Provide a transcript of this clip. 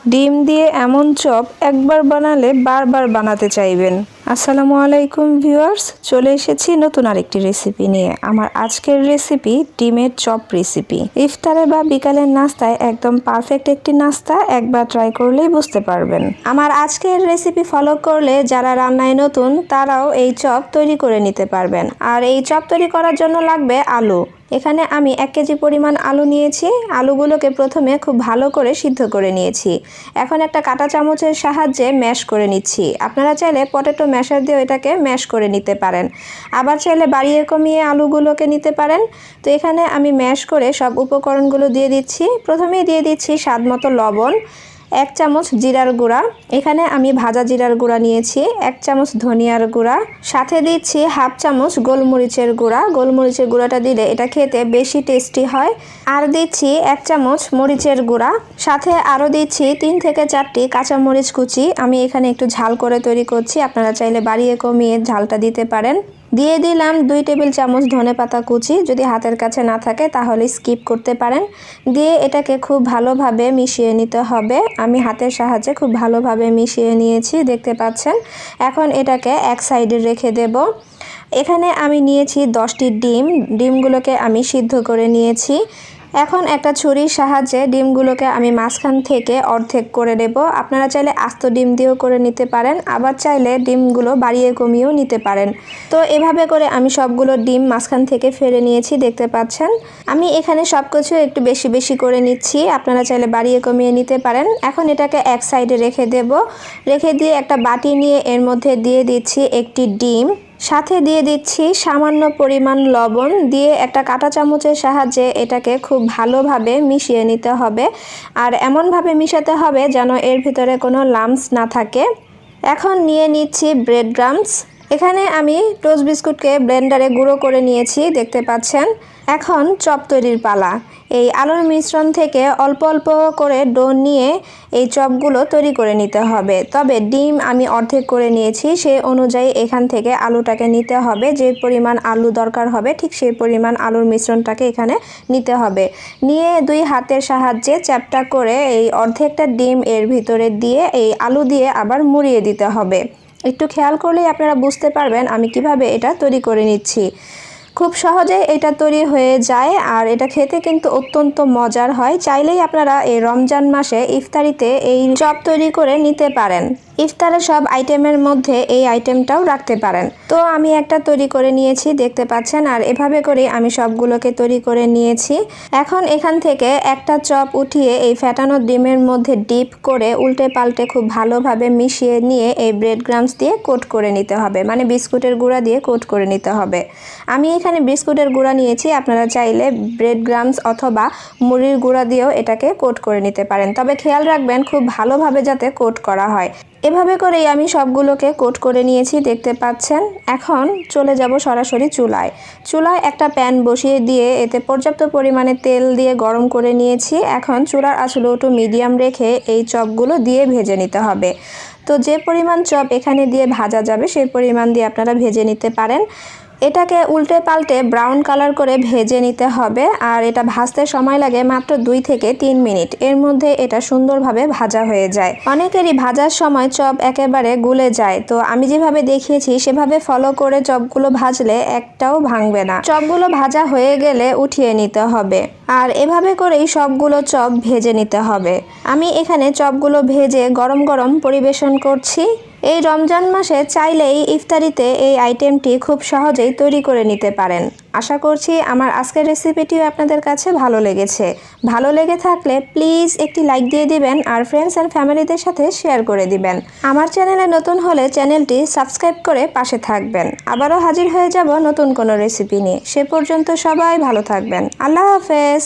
ডিম দিয়ে এমন চপ একবার বানালে বারবার বানাতে চাইবেন। আসসালামু আলাইকুম ভিউয়ার্স, চলে এসেছি নতুন আরেকটি রেসিপি নিয়ে। আমার আজকের রেসিপি ডিমের চপ রেসিপি। ইফতারে বা বিকালের নাস্তায় একদম পারফেক্ট একটি নাস্তা, একবার ট্রাই করলেই বুঝতে পারবেন। আমার আজকের রেসিপি ফলো করলে যারা রান্নায় নতুন তারাও এই চপ তৈরি করে নিতে পারবেন। আর এই চপ তৈরি করার জন্য লাগবে আলু। এখানে আমি 1 কেজি পরিমাণ আলু নিয়েছি। আলুগুলোকে প্রথমে খুব ভালো করে সিদ্ধ করে নিয়েছি। এখন একটা কাঁটা চামচের সাহায্যে ম্যাশ করে নিচ্ছি। আপনারা চাইলে পটেটো ম্যাশার দিয়ে এটাকে ম্যাশ করে নিতে পারেন, আবার চাইলে বাড়িয়ে কমিয়ে আলুগুলোকে নিতে পারেন। তো এখানে আমি ম্যাশ করে সব উপকরণগুলো দিয়ে দিচ্ছি। প্রথমেই দিয়ে দিচ্ছি স্বাদ মতো লবণ, 1 চামচ জিরার গুঁড়া, এখানে আমি ভাজা জিরার গুঁড়া নিয়েছি, 1 চামচ ধনিয়ার গুঁড়া, সাথে দিচ্ছি 1/2 চামচ গোলমরিচের গুঁড়া। গোলমরিচের গুঁড়াটা দিলে এটা খেতে বেশি টেস্টি হয়। আর দিচ্ছি 1 চামচ মরিচের গুঁড়া, সাথে আরও দিচ্ছি 3 থেকে 4টি কাঁচামরিচ কুচি। আমি এখানে একটু ঝাল করে তৈরি করছি, আপনারা চাইলে বাড়িয়ে কমিয়ে ঝালটা দিতে পারেন। দিয়ে দিলাম 2 টেবিল চামচ ধনেপাতা কুচি, যদি হাতের কাছে না থাকে তাহলে স্কিপ করতে পারেন। দিয়ে এটাকে খুব ভালোভাবে মিশিয়ে নিতে হবে। আমি হাতের সাহায্যে খুব ভালোভাবে মিশিয়ে নিয়েছি, দেখতে পাচ্ছেন। এখন এটাকে এক সাইডে রেখে দেব। এখানে আমি নিয়েছি 10টি ডিম। ডিমগুলোকে আমি সিদ্ধ করে নিয়েছি। এখন একটা ছুরির সাহায্যে ডিমগুলোকে আমি মাঝখান থেকে অর্ধেক করে দেব। আপনারা চাইলে আস্ত ডিম দিয়েও করে নিতে পারেন, আবার চাইলে ডিমগুলো বাড়িয়ে কমিয়েও নিতে পারেন। তো এভাবে করে আমি সবগুলো ডিম মাঝখান থেকে ফেলে নিয়েছি, দেখতে পাচ্ছেন। আমি এখানে সব কিছু একটু বেশি বেশি করে নিচ্ছি, আপনারা চাইলে বাড়িয়ে কমিয়ে নিতে পারেন। এখন এটাকে এক সাইডে রেখে দেব। রেখে দিয়ে একটা বাটি নিয়ে এর মধ্যে দিয়ে দিচ্ছি একটি ডিম, সাথে দিয়ে দিচ্ছি সামান্য পরিমাণ লবণ, দিয়ে একটা কাঁটা চামচের সাহায্যে এটাকে খুব ভালোভাবে মিশিয়ে নিতে হবে। আর এমনভাবে মিশাতে হবে যেন এর ভিতরে কোনো লাম্পস না থাকে। এখন নিয়ে নিচ্ছি ব্রেড ক্রাম্বস। এখানে আমি টোস্ট বিস্কুটকে ব্লেন্ডারে গুঁড়ো করে নিয়েছি, দেখতে পাচ্ছেন। এখন চপ তৈরির পালা। এই আলুর মিশ্রণ থেকে অল্প অল্প করে ডো নিয়ে এই চপগুলো তৈরি করে নিতে হবে। তবে ডিম আমি অর্ধেক করে নিয়েছি, সেই অনুযায়ী এখান থেকে আলুটাকে নিতে হবে। যে পরিমাণ আলু দরকার হবে ঠিক সেই পরিমাণ আলুর মিশ্রণটাকে এখানে নিতে হবে। নিয়ে 2 হাতের সাহায্যে চ্যাপটা করে এই অর্ধেকটা ডিম এর ভিতরে দিয়ে এই আলু দিয়ে আবার মুড়িয়ে দিতে হবে। একটু খেয়াল করলেই আপনারা বুঝতে পারবেন আমি কিভাবে এটা তৈরি করে নিচ্ছি। খুব সহজে এটা তৈরি হয়ে যায়, আর এটা খেতে কিন্তু অত্যন্ত মজার হয়। চাইলেই আপনারা এই রমজান মাসে ইফতারিতে এই চপ তৈরি করে নিতে পারেন। ইফতারের সব আইটেমের মধ্যে এই আইটেমটাও রাখতে পারেন। তো আমি একটা তৈরি করে নিয়েছি, দেখতে পাচ্ছেন। আর এভাবে করে আমি সবগুলোকে তৈরি করে নিয়েছি। এখন এখান থেকে একটা চপ উঠিয়ে এই ফ্যাটানো ডিমের মধ্যে ডিপ করে উল্টে পাল্টে খুব ভালোভাবে মিশিয়ে নিয়ে এই ব্রেড ক্রাম্বস দিয়ে কোট করে নিতে হবে, মানে বিস্কুটের গুঁড়া দিয়ে কোট করে নিতে হবে। আমি এখানে বিস্কুটের গুঁড়া নিয়েছি, আপনারা চাইলে ব্রেড ক্রাম্বস অথবা মুড়ির গুঁড়া দিয়েও এটাকে কোট করে নিতে পারেন। তবে খেয়াল রাখবেন খুব ভালোভাবে যাতে কোট করা হয়। এভাবে করেই আমি সবগুলোকে কোট করে নিয়েছি, দেখতে পাচ্ছেন। এখন চলে যাব সরাসরি চুলায়। চুলায় একটা প্যান বসিয়ে দিয়ে এতে পর্যাপ্ত পরিমাণে তেল দিয়ে গরম করে নিয়েছি। এখন চুলার আঁচ লো টু মিডিয়াম রেখে এই চপগুলো দিয়ে ভেজে নিতে হবে। তো যে পরিমাণ চপ এখানে দিয়ে ভাজা যাবে সেই পরিমাণ দিয়ে আপনারা ভেজে নিতে পারেন। এটাকে উল্টে পাল্টে ব্রাউন কালার করে ভেজে নিতে হবে। আর এটা ভাজতে সময় লাগে মাত্র 2 থেকে 3 মিনিট। এর মধ্যে এটা সুন্দরভাবে ভাজা হয়ে যায়। অনেকেরই ভাজার সময় চপ একেবারে গুলে যায়, তো আমি যেভাবে দেখিয়েছি সেভাবে ফলো করে চপগুলো ভাজলে একটাও ভাঙবে না। চপগুলো ভাজা হয়ে গেলে উঠিয়ে নিতে হবে। আর এভাবে করেই সবগুলো চপ ভেজে নিতে হবে। আমি এখানে চপগুলো ভেজে গরম গরম পরিবেশন করছি। এই রমজান মাসে চাইলেই ইফতারিতে এই আইটেমটি খুব সহজেই তৈরি করে নিতে পারেন। আশা করছি আমার আজকের রেসিপিটিও আপনাদের কাছে ভালো লেগেছে। ভালো লেগে থাকলে প্লিজ একটি লাইক দিয়ে দিবেন, আর ফ্রেন্ডস অ্যান্ড ফ্যামিলিদের সাথে শেয়ার করে দিবেন। আমার চ্যানেলে নতুন হলে চ্যানেলটি সাবস্ক্রাইব করে পাশে থাকবেন। আবারও হাজির হয়ে যাব নতুন কোনো রেসিপি নিয়ে। সে পর্যন্ত সবাই ভালো থাকবেন। আল্লাহ হাফেজ।